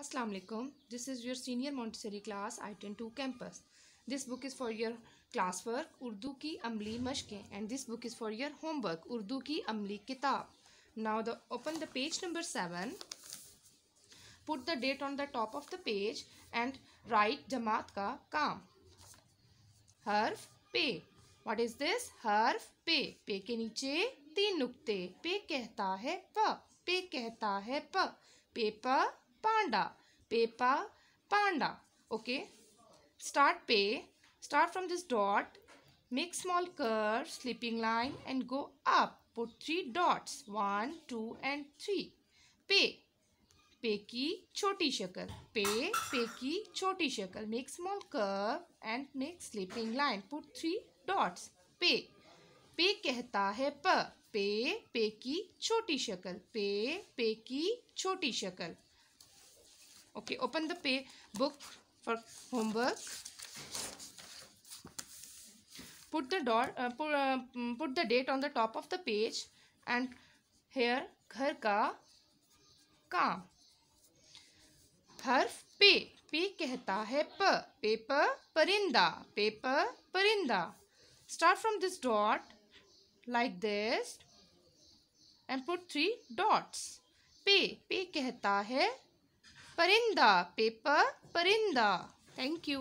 Assalamu alaikum. This is your senior Montessori class I-10-2 campus. This book is for your classwork Urdu की अमली मशकें and this book is for your homework Urdu की अमली किताब. Now open the page number 7. Put the date on the top of the page and write जमात का काम. हर्फ पे. What is this? हर्फ पे. पे के नीचे 3 नुक्ते. पे कहता है प. पे कहता है प. Paper panda. Peppa panda. Okay. Start from this dot. Make small curve, slipping line and go up. Put 3 dots. 1, 2 and 3. पे की छोटी शक्ल. पे की छोटी शक्ल. Make small curve and make slipping line. Put 3 dots. पे कहता है प. पे की छोटी शक्ल. पे की छोटी शक्ल. Okay, open the book for homework. Put the date on the top of the page and here घर का काम. हर्फ पे कहता है प. पेपर परिंदा. पेपर परिंदा. Start from this dot like this and put 3 dots. पे कहता है परिंदा. पेपर परिंदा. Thank you.